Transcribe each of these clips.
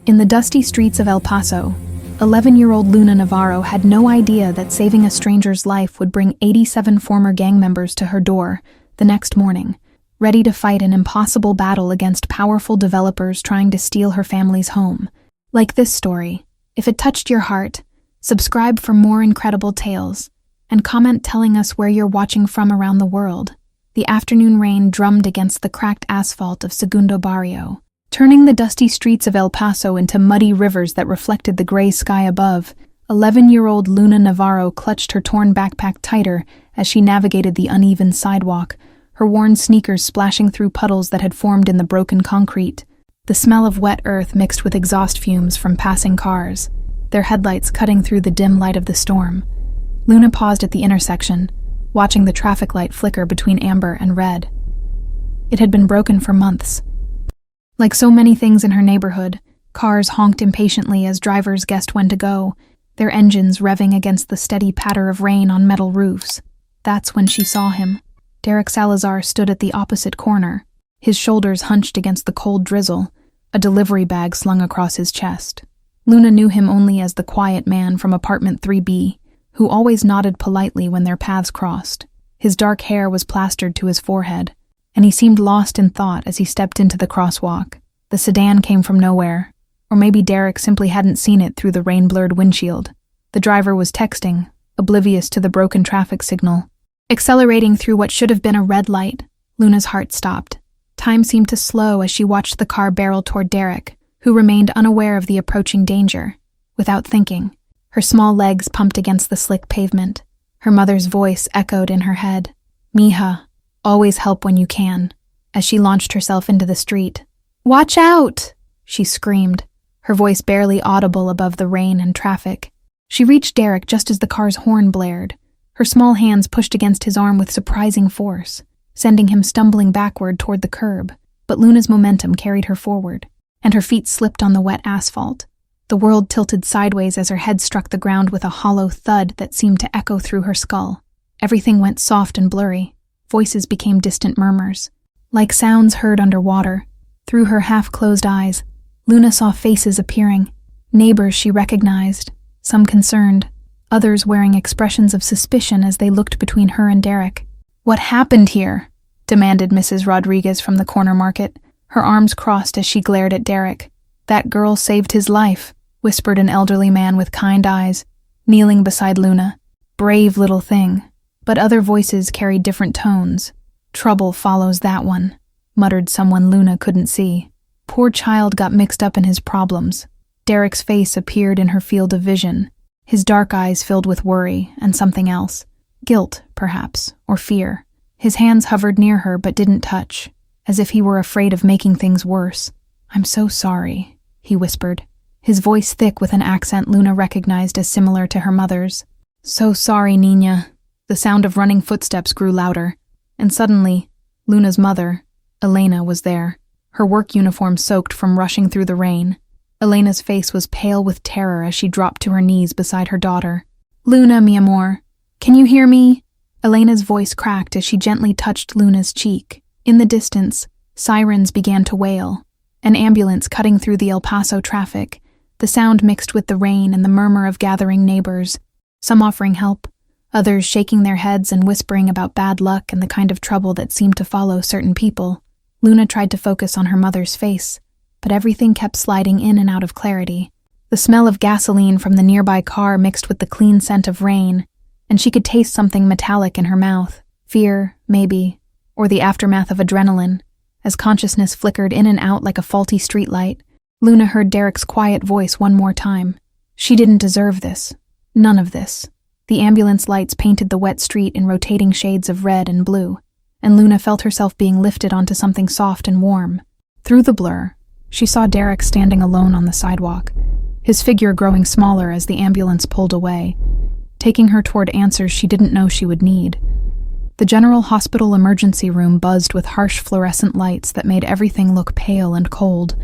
In the dusty streets of El Paso, 11-year-old Luna Navarro had no idea that saving a stranger's life would bring 87 former gang members to her door the next morning, ready to fight an impossible battle against powerful developers trying to steal her family's home. Like this story, if it touched your heart, subscribe for more incredible tales, and comment telling us where you're watching from around the world. The afternoon rain drummed against the cracked asphalt of Segundo Barrio, turning the dusty streets of El Paso into muddy rivers that reflected the gray sky above. 11-year-old Luna Navarro clutched her torn backpack tighter as she navigated the uneven sidewalk, her worn sneakers splashing through puddles that had formed in the broken concrete. The smell of wet earth mixed with exhaust fumes from passing cars, their headlights cutting through the dim light of the storm. Luna paused at the intersection, watching the traffic light flicker between amber and red. It had been broken for months. Like so many things in her neighborhood, cars honked impatiently as drivers guessed when to go, their engines revving against the steady patter of rain on metal roofs. That's when she saw him. Derek Salazar stood at the opposite corner, his shoulders hunched against the cold drizzle, a delivery bag slung across his chest. Luna knew him only as the quiet man from apartment 3B, who always nodded politely when their paths crossed. His dark hair was plastered to his forehead, and he seemed lost in thought as he stepped into the crosswalk. The sedan came from nowhere, or maybe Derek simply hadn't seen it through the rain-blurred windshield. The driver was texting, oblivious to the broken traffic signal. Accelerating through what should have been a red light, Luna's heart stopped. Time seemed to slow as she watched the car barrel toward Derek, who remained unaware of the approaching danger. Without thinking, her small legs pumped against the slick pavement. Her mother's voice echoed in her head. "Mija, always help when you can," as she launched herself into the street. "Watch out!" she screamed, her voice barely audible above the rain and traffic. She reached Derek just as the car's horn blared. Her small hands pushed against his arm with surprising force, sending him stumbling backward toward the curb. But Luna's momentum carried her forward, and her feet slipped on the wet asphalt. The world tilted sideways as her head struck the ground with a hollow thud that seemed to echo through her skull. Everything went soft and blurry. Voices became distant murmurs, like sounds heard underwater. Through her half-closed eyes, Luna saw faces appearing, neighbors she recognized, some concerned, others wearing expressions of suspicion as they looked between her and Derek. "What happened here?" demanded Mrs. Rodriguez from the corner market, her arms crossed as she glared at Derek. "That girl saved his life," whispered an elderly man with kind eyes, kneeling beside Luna. "Brave little thing." But other voices carried different tones. "Trouble follows that one," muttered someone Luna couldn't see. Poor child got mixed up in his problems. Derek's face appeared in her field of vision, his dark eyes filled with worry and something else. Guilt, perhaps, or fear. His hands hovered near her but didn't touch, as if he were afraid of making things worse. "I'm so sorry," he whispered, his voice thick with an accent Luna recognized as similar to her mother's. "So sorry, Niña." The sound of running footsteps grew louder, and suddenly, Luna's mother, Elena, was there, her work uniform soaked from rushing through the rain. Elena's face was pale with terror as she dropped to her knees beside her daughter. "Luna, mi amor, can you hear me?" Elena's voice cracked as she gently touched Luna's cheek. In the distance, sirens began to wail, an ambulance cutting through the El Paso traffic, the sound mixed with the rain and the murmur of gathering neighbors, some offering help, others shaking their heads and whispering about bad luck and the kind of trouble that seemed to follow certain people. Luna tried to focus on her mother's face, but everything kept sliding in and out of clarity. The smell of gasoline from the nearby car mixed with the clean scent of rain, and she could taste something metallic in her mouth. Fear, maybe, or the aftermath of adrenaline. As consciousness flickered in and out like a faulty streetlight, Luna heard Derek's quiet voice one more time. She didn't deserve this. None of this. The ambulance lights painted the wet street in rotating shades of red and blue, and Luna felt herself being lifted onto something soft and warm. Through the blur, she saw Derek standing alone on the sidewalk, his figure growing smaller as the ambulance pulled away, taking her toward answers she didn't know she would need. The general hospital emergency room buzzed with harsh fluorescent lights that made everything look pale and cold.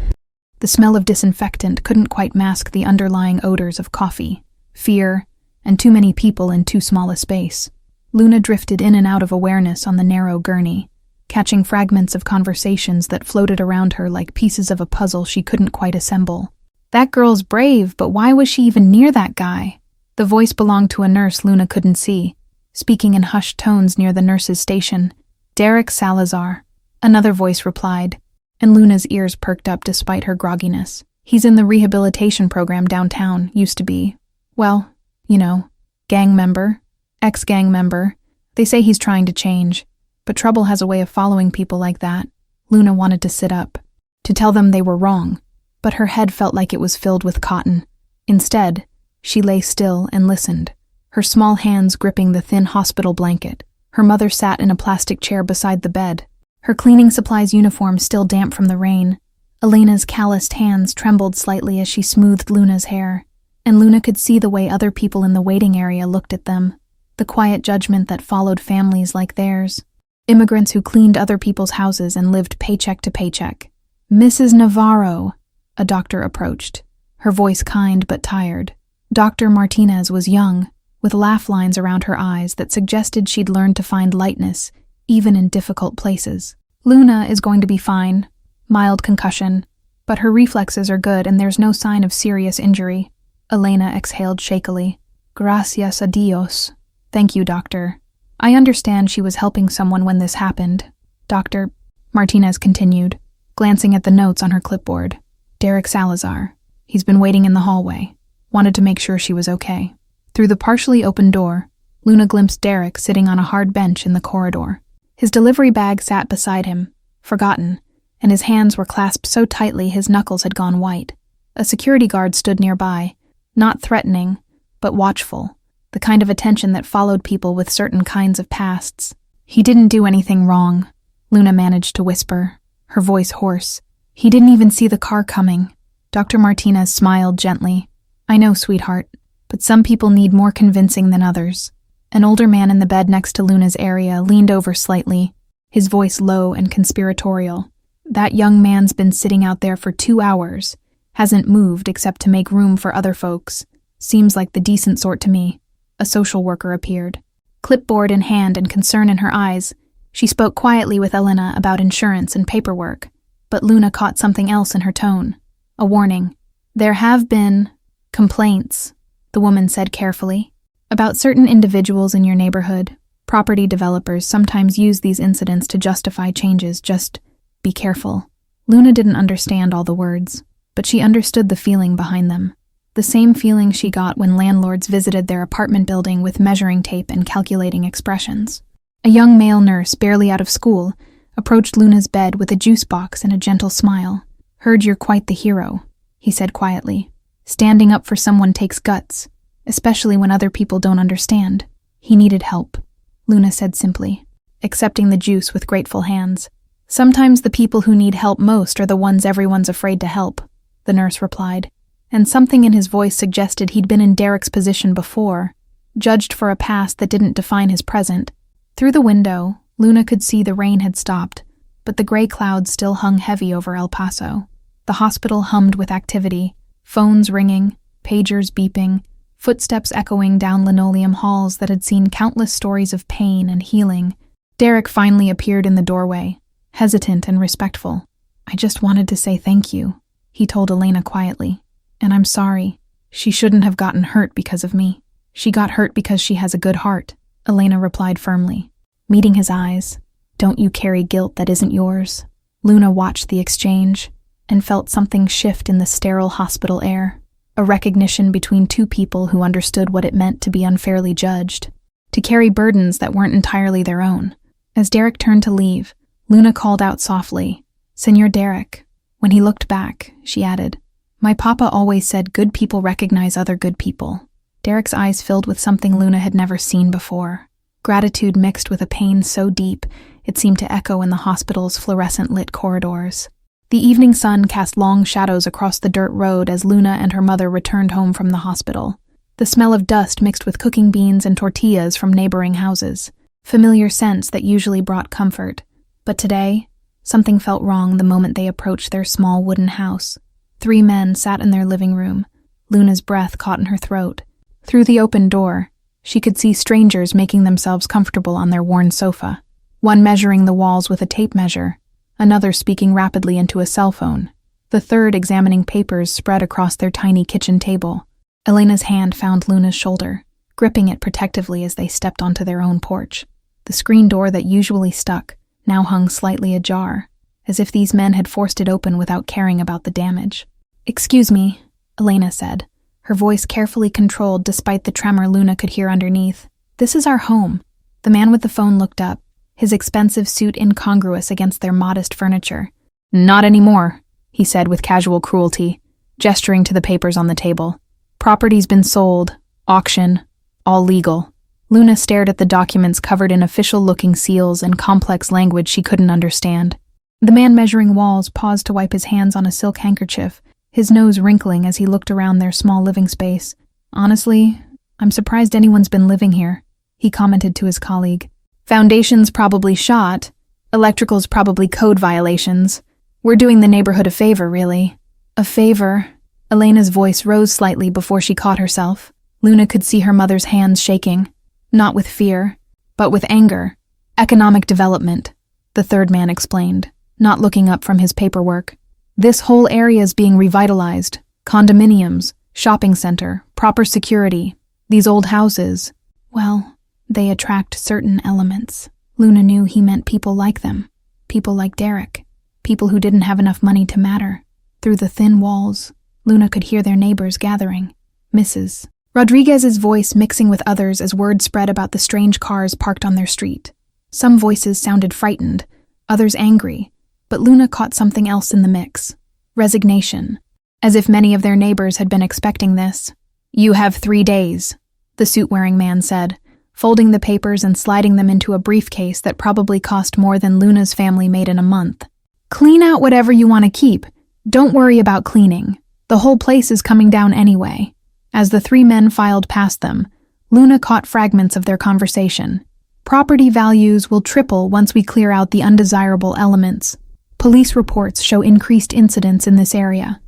The smell of disinfectant couldn't quite mask the underlying odors of coffee, fear, and too many people in too small a space. Luna drifted in and out of awareness on the narrow gurney, catching fragments of conversations that floated around her like pieces of a puzzle she couldn't quite assemble. That girl's brave, but why was she even near that guy? The voice belonged to a nurse Luna couldn't see, speaking in hushed tones near the nurse's station. Derek Salazar. Another voice replied, and Luna's ears perked up despite her grogginess. He's in the rehabilitation program downtown, used to be. Well, you know, gang member, ex-gang member. They say he's trying to change, but trouble has a way of following people like that. Luna wanted to sit up, to tell them they were wrong, but her head felt like it was filled with cotton. Instead, she lay still and listened, her small hands gripping the thin hospital blanket. Her mother sat in a plastic chair beside the bed, her cleaning supplies uniform still damp from the rain. Elena's calloused hands trembled slightly as she smoothed Luna's hair, and Luna could see the way other people in the waiting area looked at them, the quiet judgment that followed families like theirs. Immigrants who cleaned other people's houses and lived paycheck to paycheck. Mrs. Navarro, a doctor approached, her voice kind but tired. Dr. Martinez was young, with laugh lines around her eyes that suggested she'd learned to find lightness, even in difficult places. Luna is going to be fine. Mild concussion, but her reflexes are good and there's no sign of serious injury. Elena exhaled shakily. Gracias a Dios. Thank you, doctor. I understand she was helping someone when this happened. Dr. Martinez continued, glancing at the notes on her clipboard. Derek Salazar. He's been waiting in the hallway. Wanted to make sure she was okay. Through the partially open door, Luna glimpsed Derek sitting on a hard bench in the corridor. His delivery bag sat beside him, forgotten, and his hands were clasped so tightly his knuckles had gone white. A security guard stood nearby, not threatening, but watchful, the kind of attention that followed people with certain kinds of pasts. He didn't do anything wrong, Luna managed to whisper, her voice hoarse. He didn't even see the car coming. Dr. Martinez smiled gently. I know, sweetheart, but some people need more convincing than others. An older man in the bed next to Luna's area leaned over slightly, his voice low and conspiratorial. That young man's been sitting out there for 2 hours, hasn't moved except to make room for other folks. Seems like the decent sort to me. A social worker appeared. Clipboard in hand and concern in her eyes, she spoke quietly with Elena about insurance and paperwork, but Luna caught something else in her tone. A warning. There have been complaints, the woman said carefully, about certain individuals in your neighborhood. Property developers sometimes use these incidents to justify changes. Just be careful. Luna didn't understand all the words, but she understood the feeling behind them. The same feeling she got when landlords visited their apartment building with measuring tape and calculating expressions. A young male nurse, barely out of school, approached Luna's bed with a juice box and a gentle smile. Heard you're quite the hero, he said quietly. Standing up for someone takes guts, especially when other people don't understand. He needed help, Luna said simply, accepting the juice with grateful hands. Sometimes the people who need help most are the ones everyone's afraid to help, the nurse replied, and something in his voice suggested he'd been in Derek's position before, judged for a past that didn't define his present. Through the window, Luna could see the rain had stopped, but the gray clouds still hung heavy over El Paso. The hospital hummed with activity, phones ringing, pagers beeping, footsteps echoing down linoleum halls that had seen countless stories of pain and healing. Derek finally appeared in the doorway, hesitant and respectful. I just wanted to say thank you, he told Elena quietly. And I'm sorry. She shouldn't have gotten hurt because of me. She got hurt because she has a good heart, Elena replied firmly. Meeting his eyes, don't you carry guilt that isn't yours? Luna watched the exchange and felt something shift in the sterile hospital air, a recognition between two people who understood what it meant to be unfairly judged, to carry burdens that weren't entirely their own. As Derek turned to leave, Luna called out softly, Senor Derek. When he looked back, she added, My papa always said good people recognize other good people. Derek's eyes filled with something Luna had never seen before, gratitude mixed with a pain so deep it seemed to echo in the hospital's fluorescent-lit corridors. The evening sun cast long shadows across the dirt road as Luna and her mother returned home from the hospital. The smell of dust mixed with cooking beans and tortillas from neighboring houses, familiar scents that usually brought comfort. But today, something felt wrong the moment they approached their small wooden house. 3 men sat in their living room, Luna's breath caught in her throat. Through the open door, she could see strangers making themselves comfortable on their worn sofa, one measuring the walls with a tape measure, another speaking rapidly into a cell phone. the third examining papers spread across their tiny kitchen table. Elena's hand found Luna's shoulder, gripping it protectively as they stepped onto their own porch. The screen door that usually stuck now hung slightly ajar, as if these men had forced it open without caring about the damage. "Excuse me," Elena said, her voice carefully controlled despite the tremor Luna could hear underneath. "This is our home." The man with the phone looked up, his expensive suit incongruous against their modest furniture. "Not anymore," he said with casual cruelty, gesturing to the papers on the table. "Property's been sold, auction, all legal." Luna stared at the documents covered in official-looking seals and complex language she couldn't understand. The man measuring walls paused to wipe his hands on a silk handkerchief, his nose wrinkling as he looked around their small living space. "Honestly, I'm surprised anyone's been living here," he commented to his colleague. "Foundation's probably shot. Electrical's probably code violations. We're doing the neighborhood a favor, really." "A favor?" Elena's voice rose slightly before she caught herself. Luna could see her mother's hands shaking. Not with fear, but with anger. "Economic development," the third man explained, not looking up from his paperwork. "This whole area's being revitalized. Condominiums, shopping center, proper security. These old houses, well, they attract certain elements." Luna knew he meant people like them. People like Derek. People who didn't have enough money to matter. Through the thin walls, Luna could hear their neighbors gathering. Mrs. Rodriguez's voice mixing with others as word spread about the strange cars parked on their street. Some voices sounded frightened, others angry, but Luna caught something else in the mix. Resignation. As if many of their neighbors had been expecting this. "You have 3 days, the suit-wearing man said, folding the papers and sliding them into a briefcase that probably cost more than Luna's family made in a month. "Clean out whatever you want to keep. Don't worry about cleaning. The whole place is coming down anyway." As the 3 men filed past them, Luna caught fragments of their conversation. "Property values will triple once we clear out the undesirable elements. Police reports show increased incidents in this area.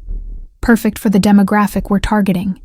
Perfect for the demographic we're targeting."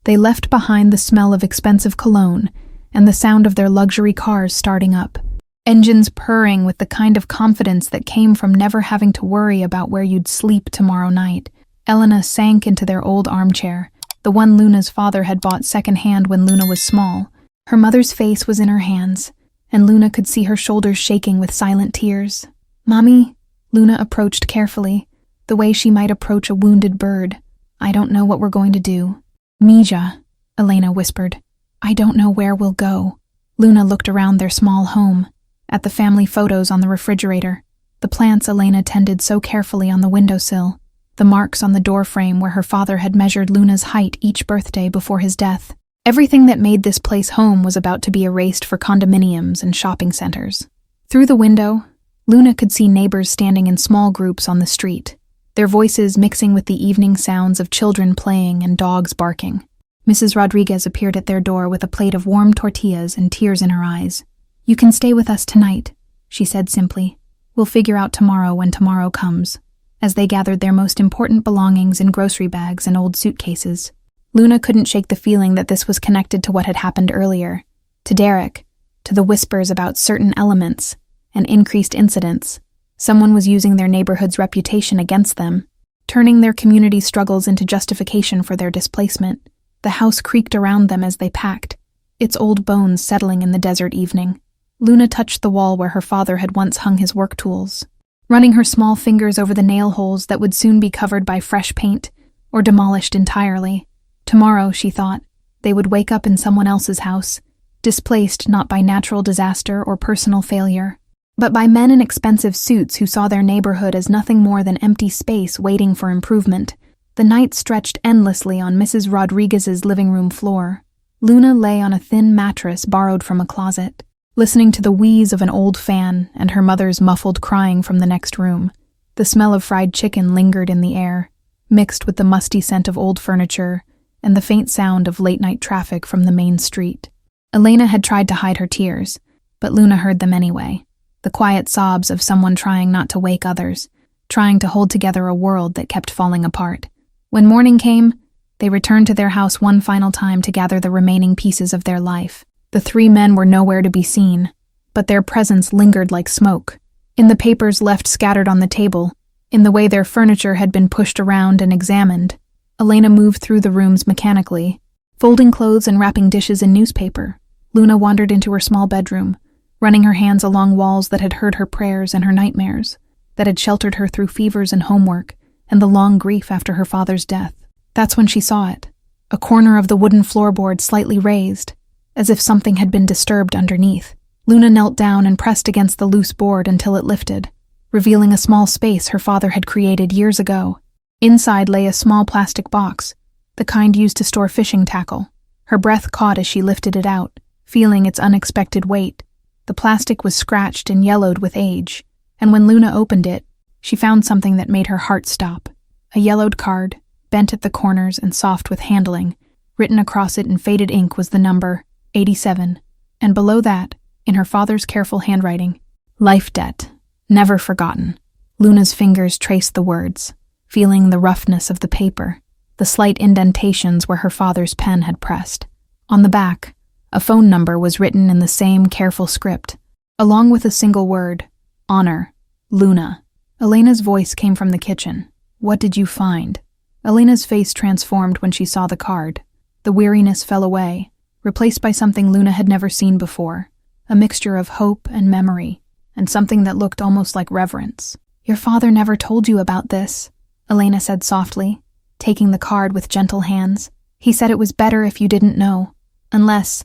They left behind the smell of expensive cologne and the sound of their luxury cars starting up. Engines purring with the kind of confidence that came from never having to worry about where you'd sleep tomorrow night. Elena sank into their old armchair, the one Luna's father had bought secondhand when Luna was small. Her mother's face was in her hands, and Luna could see her shoulders shaking with silent tears. "Mommy," Luna approached carefully, the way she might approach a wounded bird. "I don't know what we're going to do." "Mija," Elena whispered. "I don't know where we'll go." Luna looked around their small home, at the family photos on the refrigerator, the plants Elena tended so carefully on the windowsill, the marks on the doorframe where her father had measured Luna's height each birthday before his death. Everything that made this place home was about to be erased for condominiums and shopping centers. Through the window, Luna could see neighbors standing in small groups on the street, their voices mixing with the evening sounds of children playing and dogs barking. Mrs. Rodriguez appeared at their door with a plate of warm tortillas and tears in her eyes. "You can stay with us tonight," she said simply. "We'll figure out tomorrow when tomorrow comes." As they gathered their most important belongings in grocery bags and old suitcases, Luna couldn't shake the feeling that this was connected to what had happened earlier, to Derek, to the whispers about certain elements and increased incidents. Someone was using their neighborhood's reputation against them, turning their community's struggles into justification for their displacement. The house creaked around them as they packed, its old bones settling in the desert evening. Luna touched the wall where her father had once hung his work tools, running her small fingers over the nail holes that would soon be covered by fresh paint or demolished entirely. Tomorrow, she thought, they would wake up in someone else's house, displaced not by natural disaster or personal failure, but by men in expensive suits who saw their neighborhood as nothing more than empty space waiting for improvement. The night stretched endlessly on Mrs. Rodriguez's living room floor. Luna lay on a thin mattress borrowed from a closet, listening to the wheeze of an old fan and her mother's muffled crying from the next room. The smell of fried chicken lingered in the air, mixed with the musty scent of old furniture and the faint sound of late-night traffic from the main street. Elena had tried to hide her tears, but Luna heard them anyway, the quiet sobs of someone trying not to wake others, trying to hold together a world that kept falling apart. When morning came, they returned to their house one final time to gather the remaining pieces of their life. The 3 men were nowhere to be seen, but their presence lingered like smoke. In the papers left scattered on the table, in the way their furniture had been pushed around and examined. Elena moved through the rooms mechanically, folding clothes and wrapping dishes in newspaper. Luna wandered into her small bedroom, running her hands along walls that had heard her prayers and her nightmares, that had sheltered her through fevers and homework and the long grief after her father's death. That's when she saw it, a corner of the wooden floorboard slightly raised, as if something had been disturbed underneath. Luna knelt down and pressed against the loose board until it lifted, revealing a small space her father had created years ago. Inside lay a small plastic box, the kind used to store fishing tackle. Her breath caught as she lifted it out, feeling its unexpected weight. The plastic was scratched and yellowed with age, and when Luna opened it, she found something that made her heart stop. A yellowed card, bent at the corners and soft with handling. Written across it in faded ink was the number 87, and below that, in her father's careful handwriting, life debt, never forgotten. Luna's fingers traced the words, feeling the roughness of the paper, the slight indentations where her father's pen had pressed. On the back, a phone number was written in the same careful script, along with a single word, honor, Luna. Elena's voice came from the kitchen. What did you find? Elena's face transformed when she saw the card. The weariness fell away, replaced by something Luna had never seen before, a mixture of hope and memory, and something that looked almost like reverence. Your father never told you about this, Elena said softly, taking the card with gentle hands. He said it was better if you didn't know, unless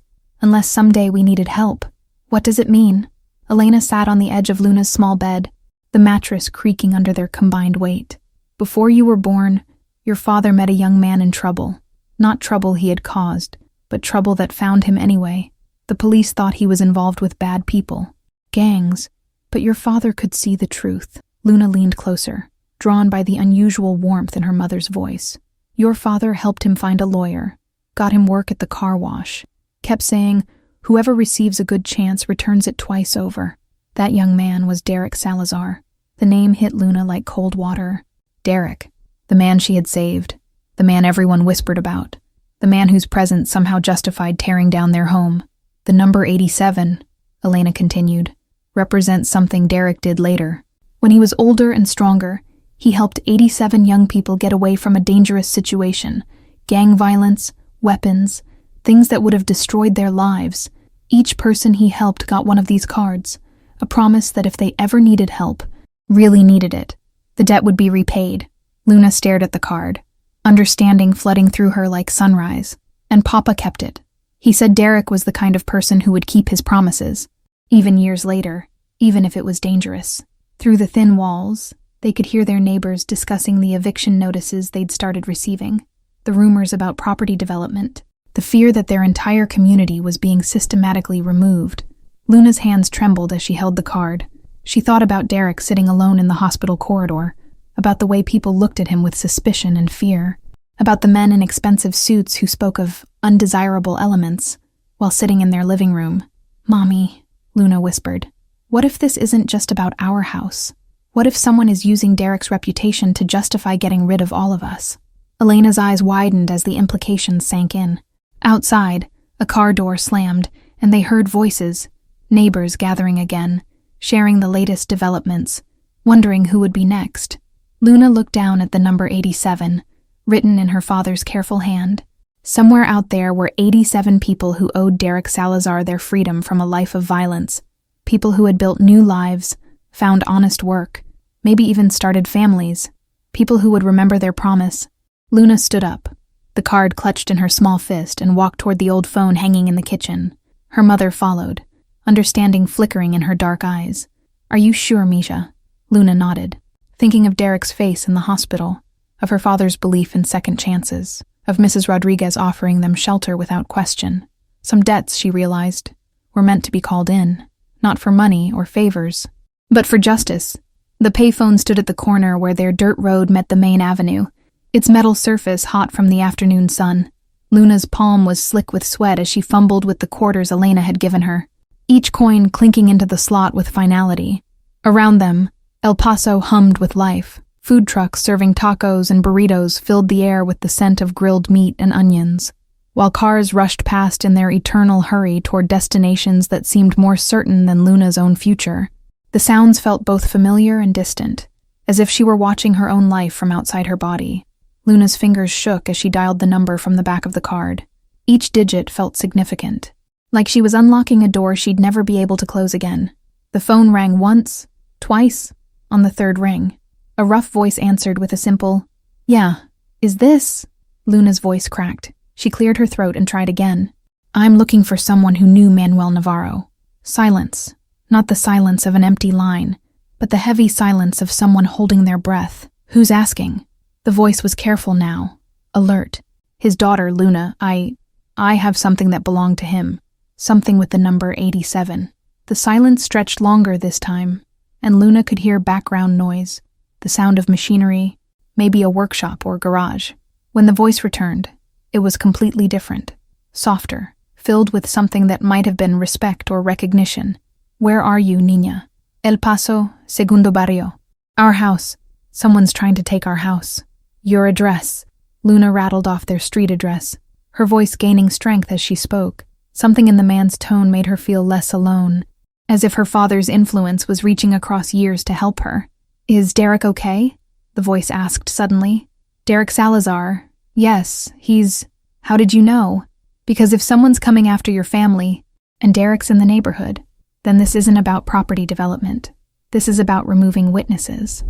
someday we needed help. What does it mean? Elena sat on the edge of Luna's small bed, the mattress creaking under their combined weight. Before you were born, your father met a young man in trouble. Not trouble he had caused, but trouble that found him anyway. The police thought he was involved with bad people, gangs, but your father could see the truth. Luna leaned closer, drawn by the unusual warmth in her mother's voice. Your father helped him find a lawyer, got him work at the car wash, kept saying, whoever receives a good chance returns it twice over. That young man was Derek Salazar. The name hit Luna like cold water. Derek, the man she had saved, the man everyone whispered about, the man whose presence somehow justified tearing down their home. The number 87, Elena continued, represents something Derek did later. When he was older and stronger, he helped 87 young people get away from a dangerous situation, gang violence, weapons, things that would have destroyed their lives. Each person he helped got one of these cards, a promise that if they ever needed help, really needed it, the debt would be repaid. Luna stared at the card, understanding flooding through her like sunrise, and Papa kept it. He said Derek was the kind of person who would keep his promises, even years later, even if it was dangerous. Through the thin walls, they could hear their neighbors discussing the eviction notices they'd started receiving, the rumors about property development, the fear that their entire community was being systematically removed. Luna's hands trembled as she held the card. She thought about Derek sitting alone in the hospital corridor, about the way people looked at him with suspicion and fear, about the men in expensive suits who spoke of undesirable elements while sitting in their living room. Mommy, Luna whispered, what if this isn't just about our house? What if someone is using Derek's reputation to justify getting rid of all of us? Elena's eyes widened as the implications sank in. Outside, a car door slammed, and they heard voices, neighbors gathering again, sharing the latest developments, wondering who would be next. Luna looked down at the number 87, written in her father's careful hand. Somewhere out there were 87 people who owed Derek Salazar their freedom from a life of violence, people who had built new lives, found honest work, maybe even started families, people who would remember their promise. Luna stood up, the card clutched in her small fist, and walked toward the old phone hanging in the kitchen. Her mother followed, understanding flickering in her dark eyes. Are you sure, Misha? Luna nodded, thinking of Derek's face in the hospital, of her father's belief in second chances, of Mrs. Rodriguez offering them shelter without question. Some debts, she realized, were meant to be called in, not for money or favors, but for justice. The payphone stood at the corner where their dirt road met the main avenue, its metal surface hot from the afternoon sun. Luna's palm was slick with sweat as she fumbled with the quarters Elena had given her, each coin clinking into the slot with finality. Around them, El Paso hummed with life. Food trucks serving tacos and burritos filled the air with the scent of grilled meat and onions, while cars rushed past in their eternal hurry toward destinations that seemed more certain than Luna's own future. The sounds felt both familiar and distant, as if she were watching her own life from outside her body. Luna's fingers shook as she dialed the number from the back of the card. Each digit felt significant, like she was unlocking a door she'd never be able to close again. The phone rang once, twice. On the third ring, a rough voice answered with a simple, "Yeah, is this?" Luna's voice cracked. She cleared her throat and tried again. "I'm looking for someone who knew Manuel Navarro." Silence. Not the silence of an empty line, but the heavy silence of someone holding their breath. "Who's asking?" The voice was careful now, alert. "His daughter, Luna. I have something that belonged to him. Something with the number 87. The silence stretched longer this time, and Luna could hear background noise, the sound of machinery, maybe a workshop or garage. When the voice returned, it was completely different, softer, filled with something that might have been respect or recognition. "Where are you, Niña?" "El Paso, Segundo Barrio." "Our house. Someone's trying to take our house." "Your address." Luna rattled off their street address, her voice gaining strength as she spoke. Something in the man's tone made her feel less alone, as if her father's influence was reaching across years to help her. "Is Derek okay?" the voice asked suddenly. "Derek Salazar. Yes, he's... How did you know?" "Because if someone's coming after your family, and Derek's in the neighborhood, then this isn't about property development. This is about removing witnesses."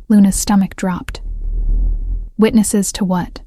Luna's stomach dropped. Witnesses to what?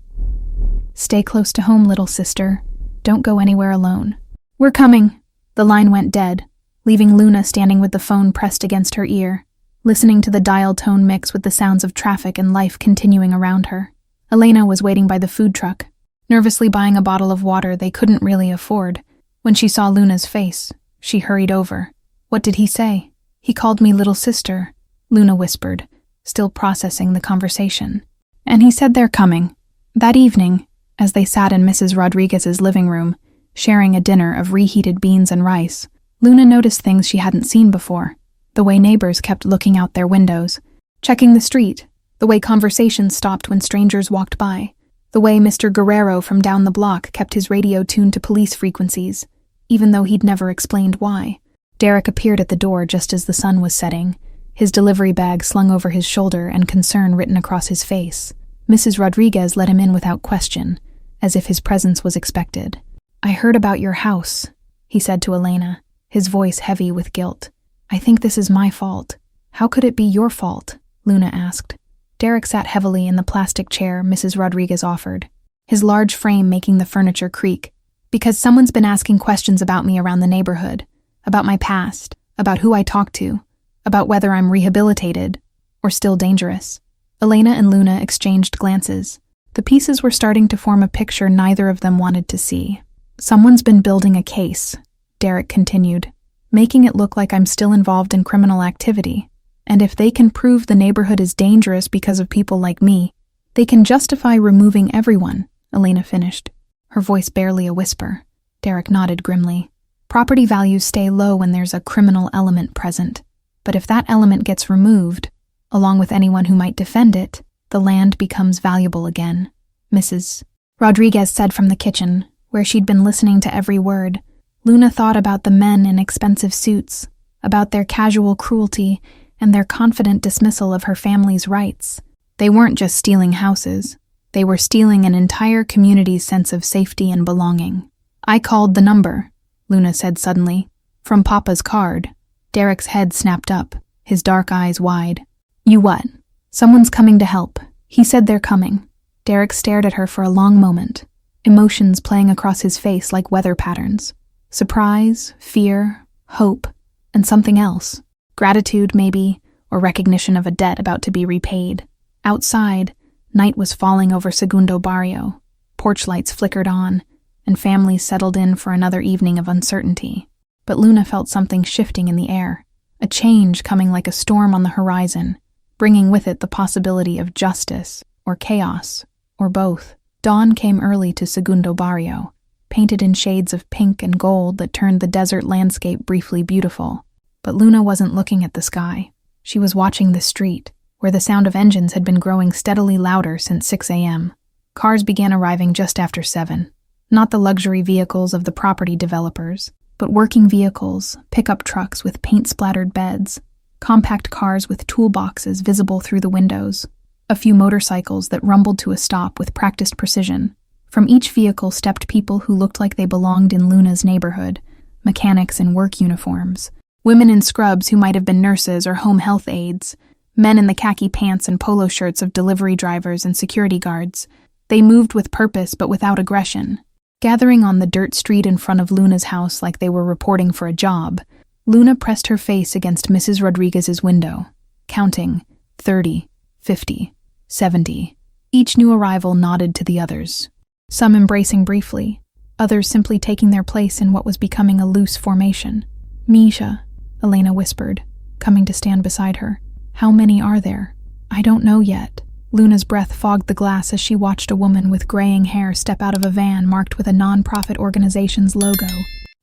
"Stay close to home, little sister. Don't go anywhere alone." "We're coming." The line went dead, leaving Luna standing with the phone pressed against her ear, listening to the dial tone mix with the sounds of traffic and life continuing around her. Elena was waiting by the food truck, nervously buying a bottle of water they couldn't really afford. When she saw Luna's face, she hurried over. "What did he say?" "He called me little sister," Luna whispered, still processing the conversation. "And he said they're coming." That evening, as they sat in Mrs. Rodriguez's living room, sharing a dinner of reheated beans and rice, Luna noticed things she hadn't seen before. The way neighbors kept looking out their windows, checking the street, the way conversations stopped when strangers walked by, the way Mr. Guerrero from down the block kept his radio tuned to police frequencies, even though he'd never explained why. Derek appeared at the door just as the sun was setting, his delivery bag slung over his shoulder and concern written across his face. Mrs. Rodriguez let him in without question, as if his presence was expected. "I heard about your house," he said to Elena, his voice heavy with guilt. "I think this is my fault." "How could it be your fault?" Luna asked. Derek sat heavily in the plastic chair Mrs. Rodriguez offered, his large frame making the furniture creak. "Because someone's been asking questions about me around the neighborhood, about my past, about who I talk to, about whether I'm rehabilitated or still dangerous." Elena and Luna exchanged glances. The pieces were starting to form a picture neither of them wanted to see. "Someone's been building a case," Derek continued, "making it look like I'm still involved in criminal activity. And if they can prove the neighborhood is dangerous because of people like me, they can justify removing everyone," Elena finished, her voice barely a whisper. Derek nodded grimly. "Property values stay low when there's a criminal element present. But if that element gets removed, along with anyone who might defend it, the land becomes valuable again," Mrs. Rodriguez said from the kitchen, where she'd been listening to every word. Luna thought about the men in expensive suits, about their casual cruelty and their confident dismissal of her family's rights. They weren't just stealing houses. They were stealing an entire community's sense of safety and belonging. "I called the number," Luna said suddenly, "from Papa's card." Derek's head snapped up, his dark eyes wide. "You what?" "Someone's coming to help. He said they're coming." Derek stared at her for a long moment, emotions playing across his face like weather patterns. Surprise, fear, hope, and something else. Gratitude, maybe, or recognition of a debt about to be repaid. Outside, night was falling over Segundo Barrio. Porch lights flickered on, and families settled in for another evening of uncertainty. But Luna felt something shifting in the air, a change coming like a storm on the horizon, bringing with it the possibility of justice, or chaos, or both. Dawn came early to Segundo Barrio, painted in shades of pink and gold that turned the desert landscape briefly beautiful. But Luna wasn't looking at the sky. She was watching the street, where the sound of engines had been growing steadily louder since 6 a.m. Cars began arriving just after 7. Not the luxury vehicles of the property developers, but working vehicles, pickup trucks with paint-splattered beds, compact cars with toolboxes visible through the windows, a few motorcycles that rumbled to a stop with practiced precision. From each vehicle stepped people who looked like they belonged in Luna's neighborhood, mechanics in work uniforms, women in scrubs who might have been nurses or home health aides, men in the khaki pants and polo shirts of delivery drivers and security guards. They moved with purpose but without aggression. Gathering on the dirt street in front of Luna's house like they were reporting for a job, Luna pressed her face against Mrs. Rodriguez's window, counting 30, 50, 70. Each new arrival nodded to the others, some embracing briefly, others simply taking their place in what was becoming a loose formation. "Misha," Elena whispered, coming to stand beside her. "How many are there?" "I don't know yet." Luna's breath fogged the glass as she watched a woman with graying hair step out of a van marked with a non-profit organization's logo.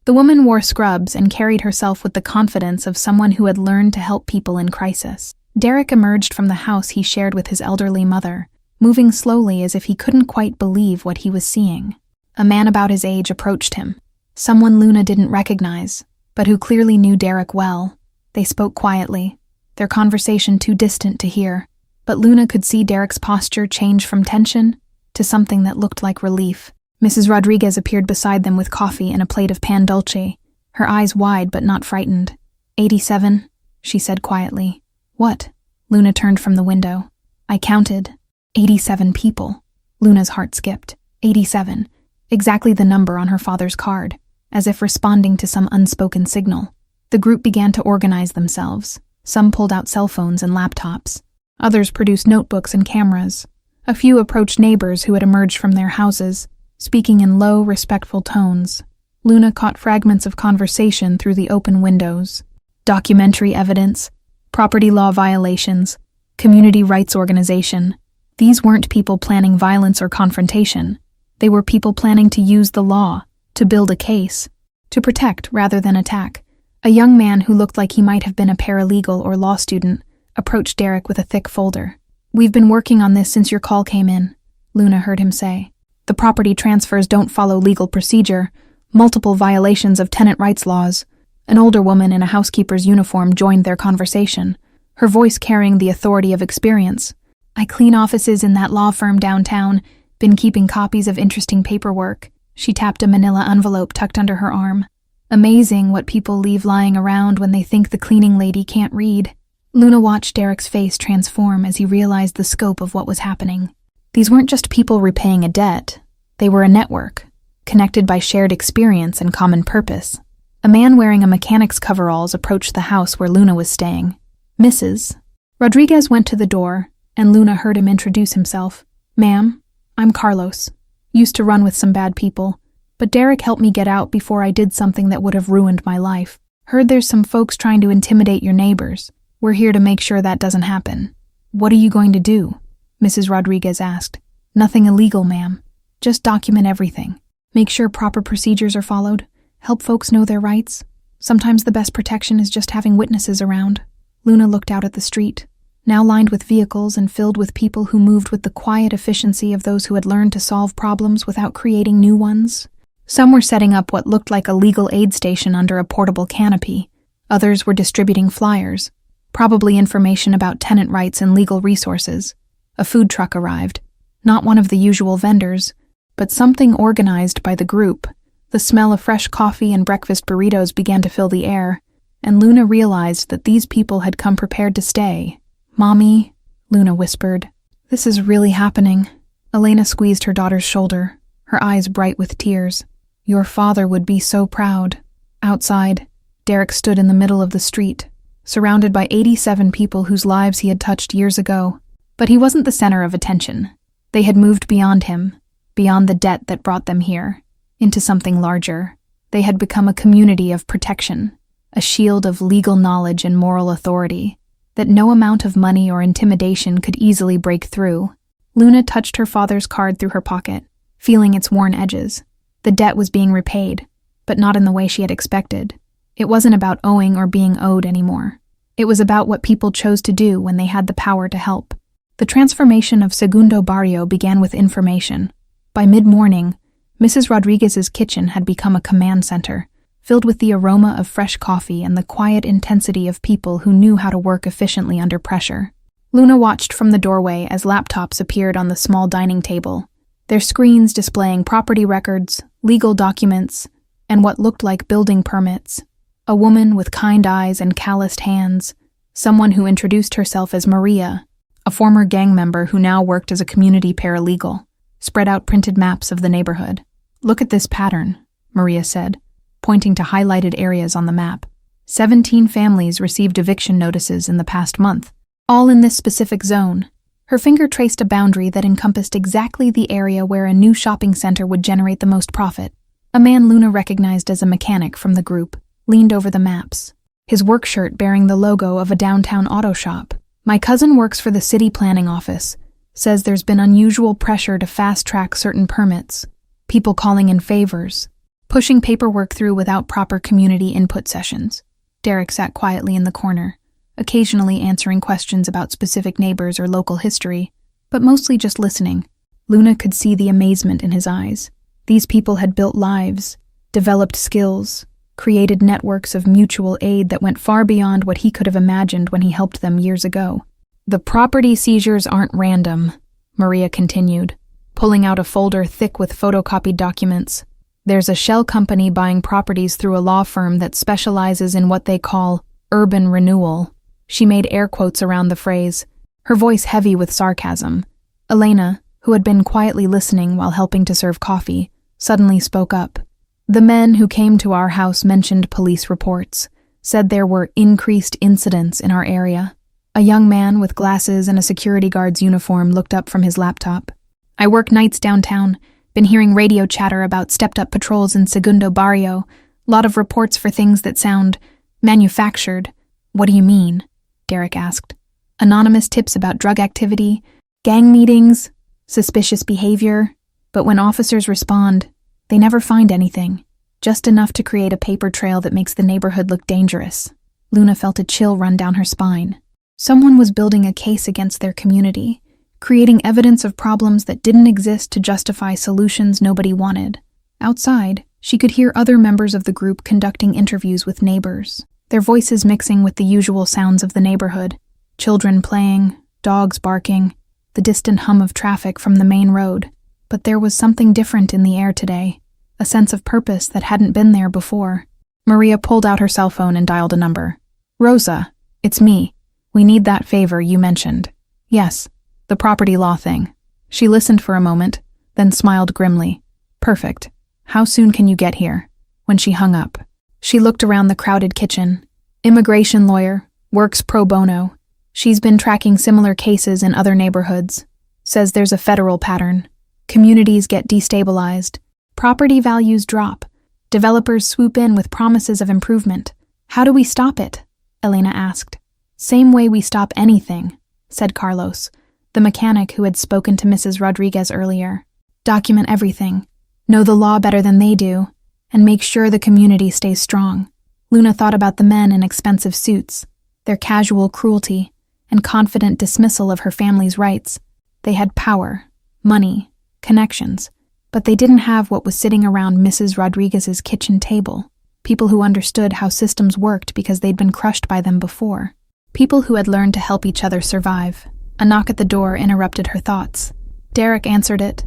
The woman wore scrubs and carried herself with the confidence of someone who had learned to help people in crisis. Derek emerged from the house he shared with his elderly mother, moving slowly as if he couldn't quite believe what he was seeing. A man about his age approached him, someone Luna didn't recognize, but who clearly knew Derek well. They spoke quietly, their conversation too distant to hear. But Luna could see Derek's posture change from tension to something that looked like relief. Mrs. Rodriguez appeared beside them with coffee and a plate of pan dulce, her eyes wide but not frightened. 87, she said quietly. "What?" Luna turned from the window. "I counted 87 people." Luna's heart skipped. 87, exactly the number on her father's card, as if responding to some unspoken signal. The group began to organize themselves. Some pulled out cell phones and laptops. Others produced notebooks and cameras. A few approached neighbors who had emerged from their houses, speaking in low, respectful tones. Luna caught fragments of conversation through the open windows. Documentary evidence, property law violations, community rights organization. These weren't people planning violence or confrontation. They were people planning to use the law, to build a case, to protect rather than attack. A young man who looked like he might have been a paralegal or law student approached Derek with a thick folder. "We've been working on this since your call came in," Luna heard him say. "The property transfers don't follow legal procedure, multiple violations of tenant rights laws." An older woman in a housekeeper's uniform joined their conversation, her voice carrying the authority of experience. "I clean offices in that law firm downtown, been keeping copies of interesting paperwork." She tapped a manila envelope tucked under her arm. "Amazing what people leave lying around when they think the cleaning lady can't read." Luna watched Derek's face transform as he realized the scope of what was happening. These weren't just people repaying a debt. They were a network, connected by shared experience and common purpose. A man wearing a mechanic's coveralls approached the house where Luna was staying. "Mrs. Rodriguez went to the door, and Luna heard him introduce himself. "Ma'am, I'm Carlos. Used to run with some bad people, but Derek helped me get out before I did something that would have ruined my life. Heard there's some folks trying to intimidate your neighbors. We're here to make sure that doesn't happen." "What are you going to do?" Mrs. Rodriguez asked. "Nothing illegal, ma'am. Just document everything. Make sure proper procedures are followed. Help folks know their rights. Sometimes the best protection is just having witnesses around." Luna looked out at the street, now lined with vehicles and filled with people who moved with the quiet efficiency of those who had learned to solve problems without creating new ones. Some were setting up what looked like a legal aid station under a portable canopy. Others were distributing flyers, probably information about tenant rights and legal resources. A food truck arrived, not one of the usual vendors, but something organized by the group. The smell of fresh coffee and breakfast burritos began to fill the air, and Luna realized that these people had come prepared to stay. "Mommy," Luna whispered. "This is really happening." Elena squeezed her daughter's shoulder, her eyes bright with tears. "Your father would be so proud." Outside, Derek stood in the middle of the street, surrounded by 87 people whose lives he had touched years ago. But he wasn't the center of attention. They had moved beyond him, beyond the debt that brought them here, into something larger. They had become a community of protection, a shield of legal knowledge and moral authority that no amount of money or intimidation could easily break through. Luna touched her father's card through her pocket, feeling its worn edges. The debt was being repaid, but not in the way she had expected. It wasn't about owing or being owed anymore. It was about what people chose to do when they had the power to help. The transformation of Segundo Barrio began with information. By mid-morning, Mrs. Rodriguez's kitchen had become a command center, filled with the aroma of fresh coffee and the quiet intensity of people who knew how to work efficiently under pressure. Luna watched from the doorway as laptops appeared on the small dining table, their screens displaying property records, legal documents, and what looked like building permits. A woman with kind eyes and calloused hands, someone who introduced herself as Maria, a former gang member who now worked as a community paralegal, spread out printed maps of the neighborhood. "Look at this pattern," Maria said, pointing to highlighted areas on the map. 17 families received eviction notices in the past month, all in this specific zone. Her finger traced a boundary that encompassed exactly the area where a new shopping center would generate the most profit. A man Luna recognized as a mechanic from the group leaned over the maps, his work shirt bearing the logo of a downtown auto shop. "My cousin works for the city planning office, says there's been unusual pressure to fast-track certain permits, people calling in favors, pushing paperwork through without proper community input sessions." Derek sat quietly in the corner, occasionally answering questions about specific neighbors or local history, but mostly just listening. Luna could see the amazement in his eyes. These people had built lives, developed skills, created networks of mutual aid that went far beyond what he could have imagined when he helped them years ago. "The property seizures aren't random," Maria continued, pulling out a folder thick with photocopied documents. "There's a shell company buying properties through a law firm that specializes in what they call urban renewal." She made air quotes around the phrase, her voice heavy with sarcasm. Elena, who had been quietly listening while helping to serve coffee, suddenly spoke up. "The men who came to our house mentioned police reports, said there were increased incidents in our area." A young man with glasses and a security guard's uniform looked up from his laptop. "I work nights downtown, been hearing radio chatter about stepped-up patrols in Segundo Barrio, lot of reports for things that sound manufactured." "What do you mean?" Derek asked. "Anonymous tips about drug activity, gang meetings, suspicious behavior, but when officers respond, they never find anything, just enough to create a paper trail that makes the neighborhood look dangerous." Luna felt a chill run down her spine. Someone was building a case against their community, creating evidence of problems that didn't exist to justify solutions nobody wanted. Outside, she could hear other members of the group conducting interviews with neighbors, their voices mixing with the usual sounds of the neighborhood: children playing, dogs barking, the distant hum of traffic from the main road. But there was something different in the air today, a sense of purpose that hadn't been there before. Maria pulled out her cell phone and dialed a number. "Rosa, it's me. We need that favor you mentioned." "Yes, the property law thing." She listened for a moment, then smiled grimly. "Perfect. How soon can you get here?" When she hung up, she looked around the crowded kitchen. "Immigration lawyer, works pro bono. She's been tracking similar cases in other neighborhoods. Says there's a federal pattern. Communities get destabilized. Property values drop. Developers swoop in with promises of improvement. How do we stop it?" Elena asked. "Same way we stop anything," said Carlos, the mechanic who had spoken to Mrs. Rodriguez earlier. "Document everything. Know the law better than they do. And make sure the community stays strong." Luna thought about the men in expensive suits, their casual cruelty, and confident dismissal of her family's rights. They had power, money, connections, but they didn't have what was sitting around Mrs. Rodriguez's kitchen table. People who understood how systems worked because they'd been crushed by them before. People who had learned to help each other survive. A knock at the door interrupted her thoughts. Derek answered it,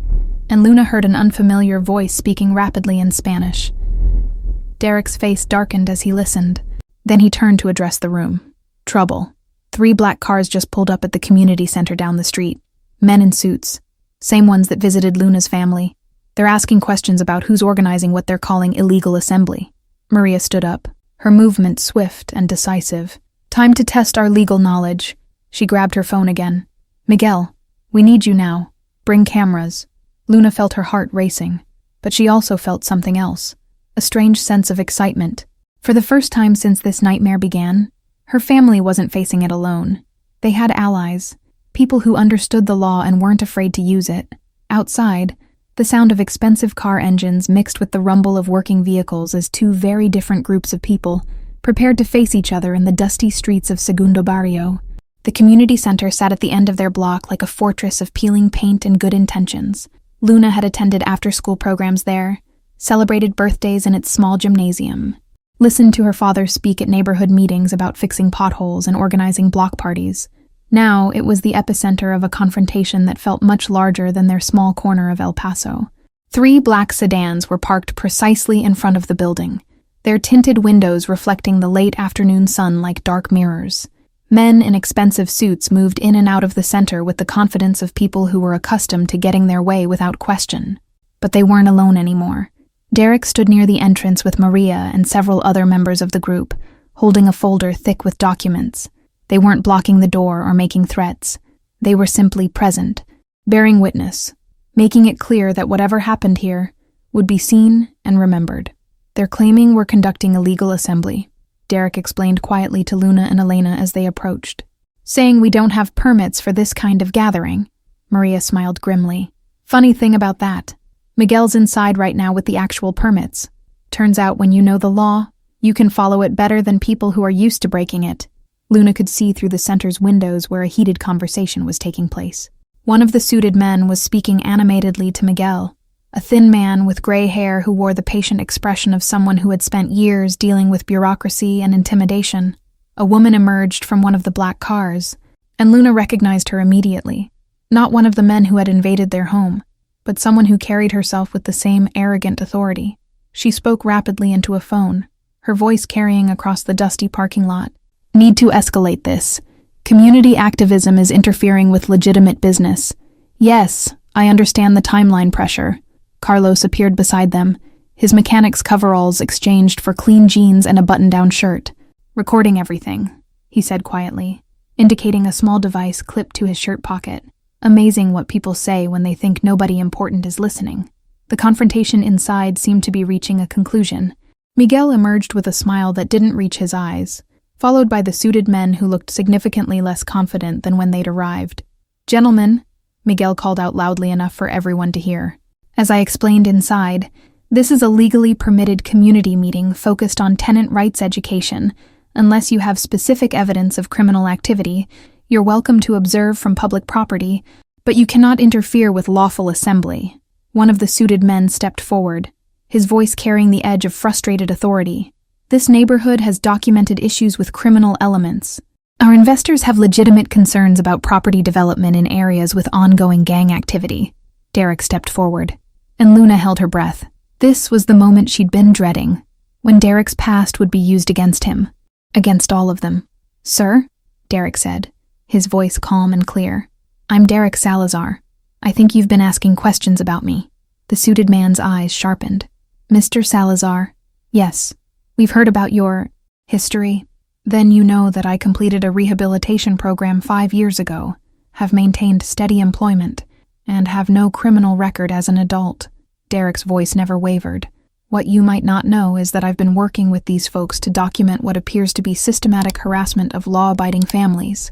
and Luna heard an unfamiliar voice speaking rapidly in Spanish. Derek's face darkened as he listened. Then he turned to address the room. Trouble. 3 black cars just pulled up at the community center down the street. Men in suits. Same ones that visited Luna's family. They're asking questions about who's organizing what they're calling illegal assembly. Maria stood up, her movement swift and decisive. "Time to test our legal knowledge." She grabbed her phone again. "Miguel, we need you now. Bring cameras." Luna felt her heart racing, but she also felt something else. A strange sense of excitement. For the first time since this nightmare began, her family wasn't facing it alone. They had allies, people who understood the law and weren't afraid to use it. Outside, the sound of expensive car engines mixed with the rumble of working vehicles as 2 very different groups of people prepared to face each other in the dusty streets of Segundo Barrio. The community center sat at the end of their block like a fortress of peeling paint and good intentions. Luna had attended after-school programs there, celebrated birthdays in its small gymnasium, listened to her father speak at neighborhood meetings about fixing potholes and organizing block parties. Now it was the epicenter of a confrontation that felt much larger than their small corner of El Paso. 3 black sedans were parked precisely in front of the building, their tinted windows reflecting the late afternoon sun like dark mirrors. Men in expensive suits moved in and out of the center with the confidence of people who were accustomed to getting their way without question. But they weren't alone anymore. Derek stood near the entrance with Maria and several other members of the group, holding a folder thick with documents. They weren't blocking the door or making threats. They were simply present, bearing witness, making it clear that whatever happened here would be seen and remembered. They're claiming we're conducting a legal assembly, Derek explained quietly to Luna and Elena as they approached. Saying we don't have permits for this kind of gathering, Maria smiled grimly. Funny thing about that, Miguel's inside right now with the actual permits. Turns out when you know the law, you can follow it better than people who are used to breaking it. Luna could see through the center's windows where a heated conversation was taking place. One of the suited men was speaking animatedly to Miguel, a thin man with gray hair who wore the patient expression of someone who had spent years dealing with bureaucracy and intimidation. A woman emerged from one of the black cars, and Luna recognized her immediately. Not one of the men who had invaded their home, but someone who carried herself with the same arrogant authority. She spoke rapidly into a phone, her voice carrying across the dusty parking lot. Need to escalate this. Community activism is interfering with legitimate business. Yes, I understand the timeline pressure. Carlos appeared beside them, his mechanic's coveralls exchanged for clean jeans and a button-down shirt. Recording everything, he said quietly, indicating a small device clipped to his shirt pocket. Amazing what people say when they think nobody important is listening. The confrontation inside seemed to be reaching a conclusion. Miguel emerged with a smile that didn't reach his eyes, followed by the suited men who looked significantly less confident than when they'd arrived. Gentlemen, Miguel called out loudly enough for everyone to hear. As I explained inside, this is a legally permitted community meeting focused on tenant rights education. Unless you have specific evidence of criminal activity, you're welcome to observe from public property, but you cannot interfere with lawful assembly. One of the suited men stepped forward, his voice carrying the edge of frustrated authority. This neighborhood has documented issues with criminal elements. Our investors have legitimate concerns about property development in areas with ongoing gang activity. Derek stepped forward, and Luna held her breath. This was the moment she'd been dreading, when Derek's past would be used against him. Against all of them. Sir? Derek said, his voice calm and clear. I'm Derek Salazar. I think you've been asking questions about me. The suited man's eyes sharpened. Mr. Salazar? Yes. We've heard about your history. Then you know that I completed a rehabilitation program 5 years ago, have maintained steady employment, and have no criminal record as an adult. Derek's voice never wavered. What you might not know is that I've been working with these folks to document what appears to be systematic harassment of law-abiding families.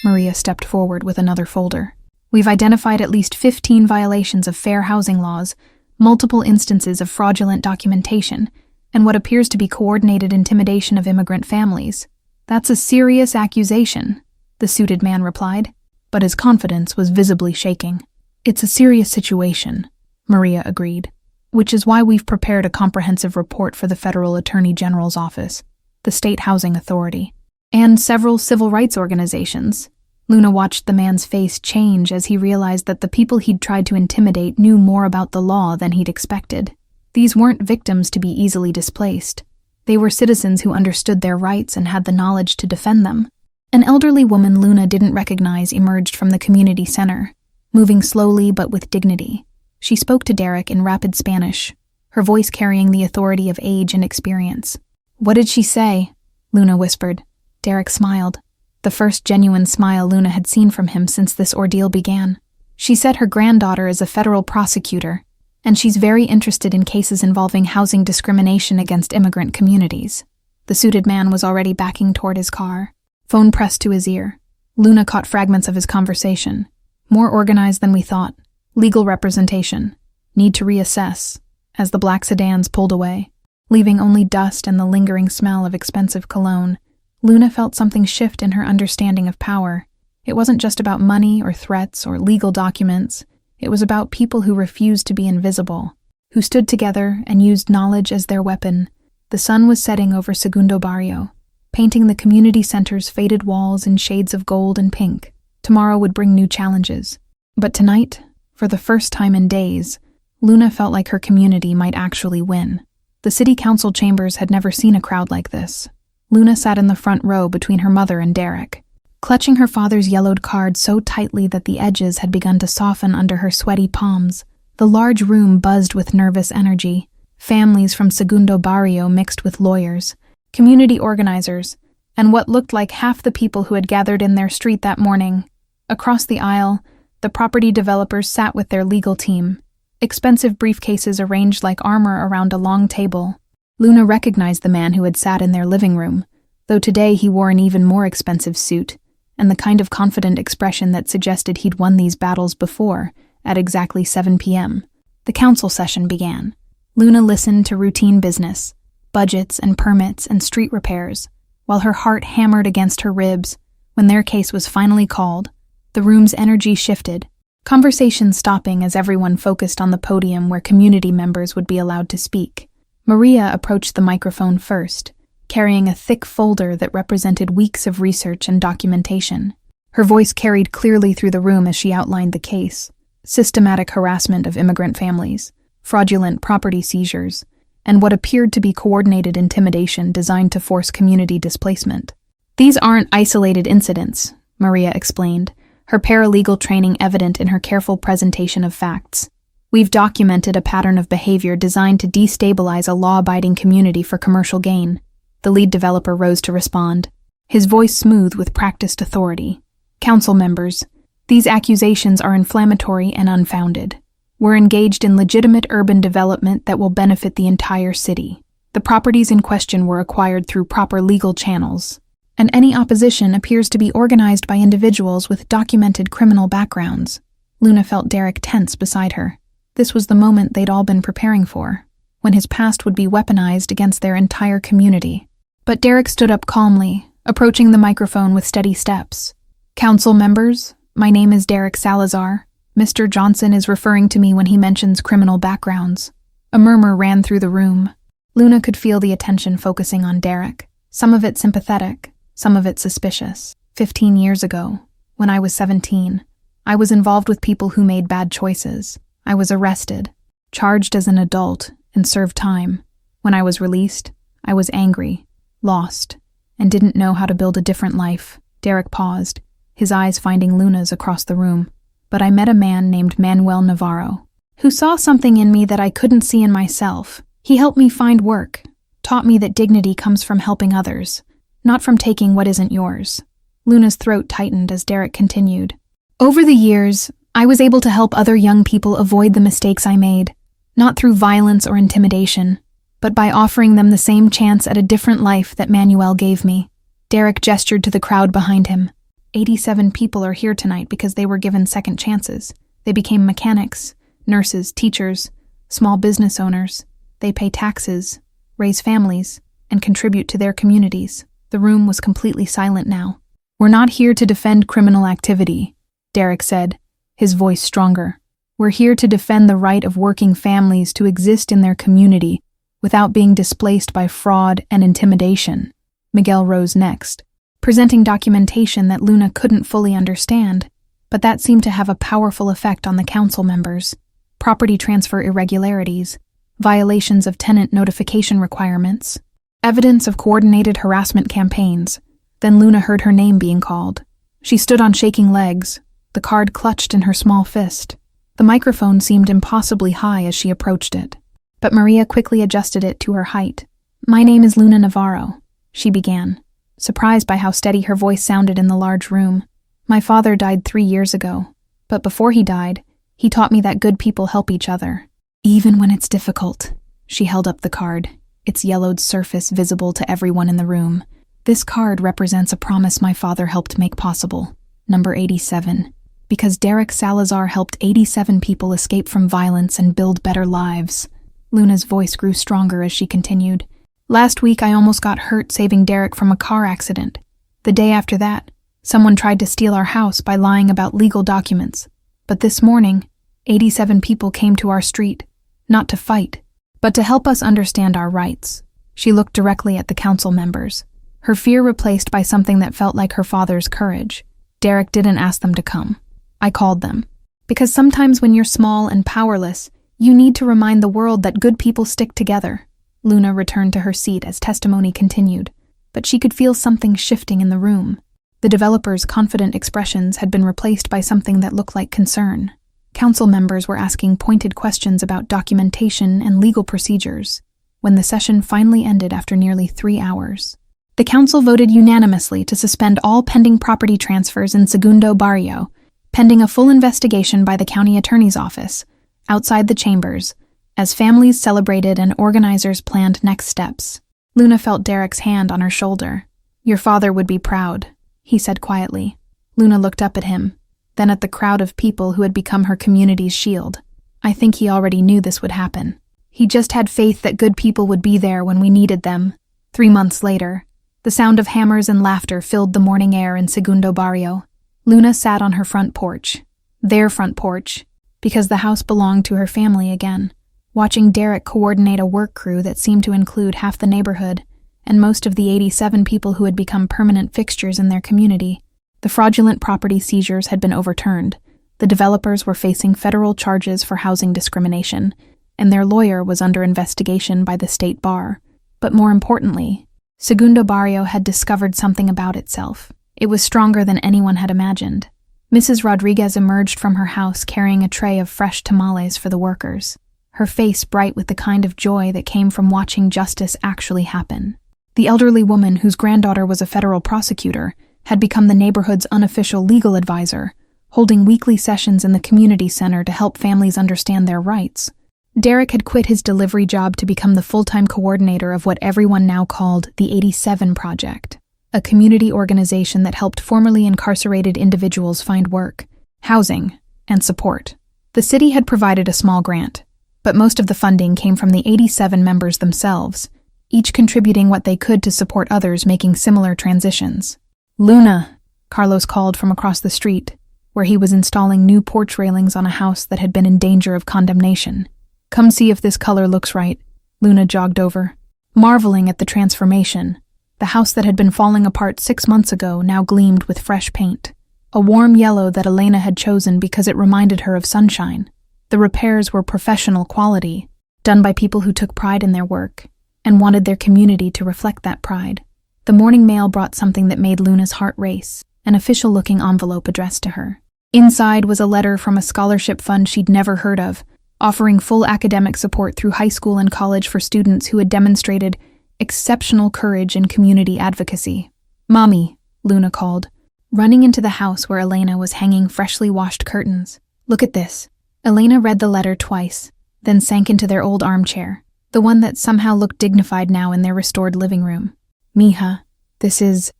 Maria stepped forward with another folder. We've identified at least 15 violations of fair housing laws, multiple instances of fraudulent documentation, and what appears to be coordinated intimidation of immigrant families. That's a serious accusation, the suited man replied, but his confidence was visibly shaking. It's a serious situation, Maria agreed, which is why we've prepared a comprehensive report for the Federal Attorney General's office, the State Housing Authority, and several civil rights organizations. Luna watched the man's face change as he realized that the people he'd tried to intimidate knew more about the law than he'd expected. These weren't victims to be easily displaced. They were citizens who understood their rights and had the knowledge to defend them. An elderly woman Luna didn't recognize emerged from the community center, moving slowly but with dignity. She spoke to Derek in rapid Spanish, her voice carrying the authority of age and experience. What did she say? Luna whispered. Derek smiled, the first genuine smile Luna had seen from him since this ordeal began. She said her granddaughter is a federal prosecutor, and she's very interested in cases involving housing discrimination against immigrant communities. The suited man was already backing toward his car, phone pressed to his ear. Luna caught fragments of his conversation. More organized than we thought. Legal representation. Need to reassess, as the black sedans pulled away, leaving only dust and the lingering smell of expensive cologne. Luna felt something shift in her understanding of power. It wasn't just about money or threats or legal documents. It was about people who refused to be invisible, who stood together and used knowledge as their weapon. The sun was setting over Segundo Barrio, painting the community center's faded walls in shades of gold and pink. Tomorrow would bring new challenges. But tonight, for the first time in days, Luna felt like her community might actually win. The city council chambers had never seen a crowd like this. Luna sat in the front row between her mother and Derek, clutching her father's yellowed card so tightly that the edges had begun to soften under her sweaty palms. The large room buzzed with nervous energy. Families from Segundo Barrio mixed with lawyers, community organizers, and what looked like half the people who had gathered in their street that morning. Across the aisle, the property developers sat with their legal team, expensive briefcases arranged like armor around a long table. Luna recognized the man who had sat in their living room, though today he wore an even more expensive suit, and the kind of confident expression that suggested he'd won these battles before. At exactly 7 p.m., the council session began. Luna listened to routine business, budgets and permits and street repairs, while her heart hammered against her ribs. When their case was finally called, the room's energy shifted, conversation stopping as everyone focused on the podium where community members would be allowed to speak. Maria approached the microphone first, carrying a thick folder that represented weeks of research and documentation. Her voice carried clearly through the room as she outlined the case: systematic harassment of immigrant families, fraudulent property seizures, and what appeared to be coordinated intimidation designed to force community displacement. "These aren't isolated incidents," Maria explained, her paralegal training evident in her careful presentation of facts. "We've documented a pattern of behavior designed to destabilize a law-abiding community for commercial gain." The lead developer rose to respond, his voice smooth with practiced authority. "Council members, these accusations are inflammatory and unfounded. We're engaged in legitimate urban development that will benefit the entire city. The properties in question were acquired through proper legal channels, and any opposition appears to be organized by individuals with documented criminal backgrounds." Luna felt Derek tense beside her. This was the moment they'd all been preparing for, when his past would be weaponized against their entire community. But Derek stood up calmly, approaching the microphone with steady steps. "Council members, my name is Derek Salazar. Mr. Johnson is referring to me when he mentions criminal backgrounds." A murmur ran through the room. Luna could feel the attention focusing on Derek, some of it sympathetic, some of it suspicious. 15 years ago, when I was 17, I was involved with people who made bad choices. I was arrested, charged as an adult, and served time. When I was released, I was angry, lost, and didn't know how to build a different life. Derek paused, his eyes finding Luna's across the room. "But I met a man named Luna Navarro, who saw something in me that I couldn't see in myself. He helped me find work, taught me that dignity comes from helping others, not from taking what isn't yours." Luna's throat tightened as Derek continued. "Over the years, I was able to help other young people avoid the mistakes I made, not through violence or intimidation, but by offering them the same chance at a different life that Manuel gave me." Derek gestured to the crowd behind him. 87 people are here tonight because they were given second chances. They became mechanics, nurses, teachers, small business owners. They pay taxes, raise families, and contribute to their communities. The room was completely silent now. "We're not here to defend criminal activity," Derek said, his voice stronger. "We're here to defend the right of working families to exist in their community without being displaced by fraud and intimidation." Miguel rose next, presenting documentation that Luna couldn't fully understand, but that seemed to have a powerful effect on the council members. Property transfer irregularities, violations of tenant notification requirements, evidence of coordinated harassment campaigns. Then Luna heard her name being called. She stood on shaking legs, the card clutched in her small fist. The microphone seemed impossibly high as she approached it, but Maria quickly adjusted it to her height. "My name is Luna Navarro," she began, surprised by how steady her voice sounded in the large room. "My father died 3 years ago, but before he died, he taught me that good people help each other, even when it's difficult." She held up the card, its yellowed surface visible to everyone in the room. "This card represents a promise my father helped make possible. Number 87. Because Derek Salazar helped 87 people escape from violence and build better lives." Luna's voice grew stronger as she continued. "Last week I almost got hurt saving Derek from a car accident. The day after that, someone tried to steal our house by lying about legal documents. But this morning, 87 people came to our street, not to fight, but to help us understand our rights. She looked directly at the council members, her fear replaced by something that felt like her father's courage. Derek didn't ask them to come. I called them. Because sometimes when you're small and powerless, you need to remind the world that good people stick together. Luna returned to her seat as testimony continued, but she could feel something shifting in the room. The developers' confident expressions had been replaced by something that looked like concern. Council members were asking pointed questions about documentation and legal procedures. When the session finally ended after nearly 3 hours, the council voted unanimously to suspend all pending property transfers in Segundo Barrio, pending a full investigation by the county attorney's office, outside the chambers, as families celebrated and organizers planned next steps. Luna felt Derek's hand on her shoulder. "Your father would be proud," he said quietly. Luna looked up at him, then at the crowd of people who had become her community's shield. "I think he already knew this would happen. He just had faith that good people would be there when we needed them." 3 months later, the sound of hammers and laughter filled the morning air in Segundo Barrio. Luna sat on her front porch, their front porch, because the house belonged to her family again, watching Derek coordinate a work crew that seemed to include half the neighborhood and most of the 87 people who had become permanent fixtures in their community. The fraudulent property seizures had been overturned. The developers were facing federal charges for housing discrimination, and their lawyer was under investigation by the state bar. But more importantly, Segundo Barrio had discovered something about itself. It was stronger than anyone had imagined. Mrs. Rodriguez emerged from her house carrying a tray of fresh tamales for the workers, her face bright with the kind of joy that came from watching justice actually happen. The elderly woman, whose granddaughter was a federal prosecutor, had become the neighborhood's unofficial legal advisor, holding weekly sessions in the community center to help families understand their rights. Derek had quit his delivery job to become the full-time coordinator of what everyone now called the 87 Project, a community organization that helped formerly incarcerated individuals find work, housing, and support. The city had provided a small grant, but most of the funding came from the 87 members themselves, each contributing what they could to support others making similar transitions. "Luna," Carlos called from across the street, where he was installing new porch railings on a house that had been in danger of condemnation. "Come see if this color looks right." Luna jogged over, marveling at the transformation. The house that had been falling apart 6 months ago now gleamed with fresh paint, a warm yellow that Elena had chosen because it reminded her of sunshine. The repairs were professional quality, done by people who took pride in their work and wanted their community to reflect that pride. The morning mail brought something that made Luna's heart race, an official-looking envelope addressed to her. Inside was a letter from a scholarship fund she'd never heard of, offering full academic support through high school and college for students who had demonstrated exceptional courage and community advocacy. "Mommy," Luna called, running into the house where Elena was hanging freshly washed curtains. "Look at this." Elena read the letter twice, then sank into their old armchair, the one that somehow looked dignified now in their restored living room. "Mija, this is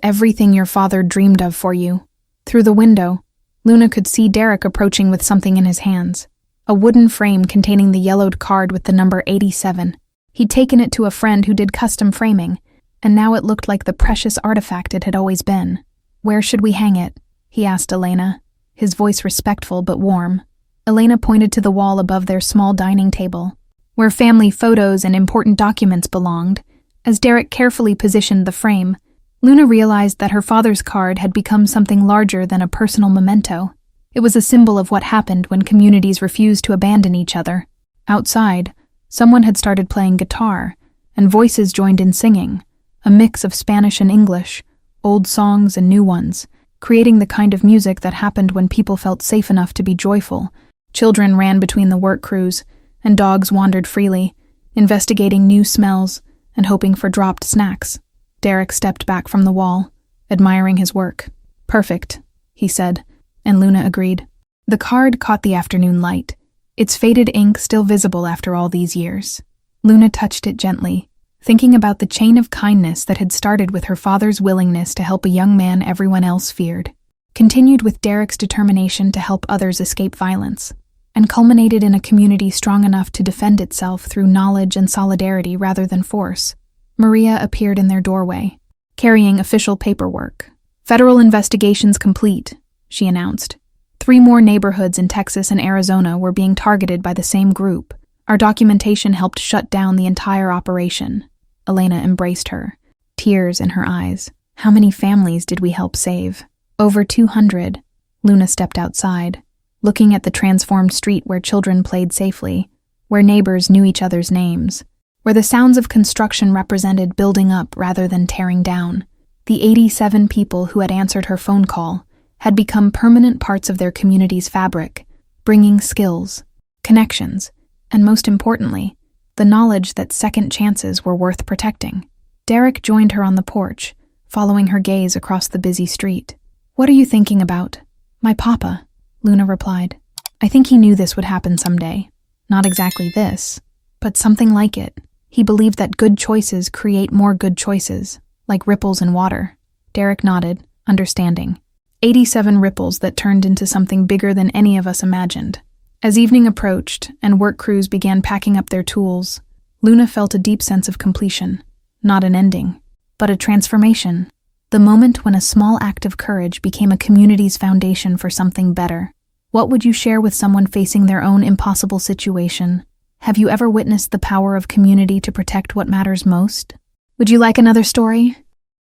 everything your father dreamed of for you." Through the window, Luna could see Derek approaching with something in his hands, a wooden frame containing the yellowed card with the number 87. He'd taken it to a friend who did custom framing, and now it looked like the precious artifact it had always been. "Where should we hang it?" he asked Elena, his voice respectful but warm. Elena pointed to the wall above their small dining table, where family photos and important documents belonged. As Derek carefully positioned the frame, Luna realized that her father's card had become something larger than a personal memento. It was a symbol of what happened when communities refused to abandon each other. Outside, someone had started playing guitar, and voices joined in singing, a mix of Spanish and English, old songs and new ones, creating the kind of music that happened when people felt safe enough to be joyful. Children ran between the work crews, and dogs wandered freely, investigating new smells and hoping for dropped snacks. Derek stepped back from the wall, admiring his work. "Perfect," he said, and Luna agreed. The card caught the afternoon light, its faded ink still visible after all these years. Luna touched it gently, thinking about the chain of kindness that had started with her father's willingness to help a young man everyone else feared, continued with Derek's determination to help others escape violence, and culminated in a community strong enough to defend itself through knowledge and solidarity rather than force. Maria appeared in their doorway, carrying official paperwork. "Federal investigations complete," she announced. 3 more neighborhoods in Texas and Arizona were being targeted by the same group. Our documentation helped shut down the entire operation. Elena embraced her, tears in her eyes. How many families did we help save? Over 200. Luna stepped outside, looking at the transformed street where children played safely, where neighbors knew each other's names, where the sounds of construction represented building up rather than tearing down. The 87 people who had answered her phone call had become permanent parts of their community's fabric, bringing skills, connections, and most importantly, the knowledge that second chances were worth protecting. Derek joined her on the porch, following her gaze across the busy street. "What are you thinking about?" "My papa," Luna replied. "I think he knew this would happen someday. Not exactly this, but something like it. He believed that good choices create more good choices, like ripples in water." Derek nodded, understanding. 87 ripples that turned into something bigger than any of us imagined. As evening approached and work crews began packing up their tools, Luna felt a deep sense of completion. Not an ending, but a transformation. The moment when a small act of courage became a community's foundation for something better. What would you share with someone facing their own impossible situation? Have you ever witnessed the power of community to protect what matters most? Would you like another story?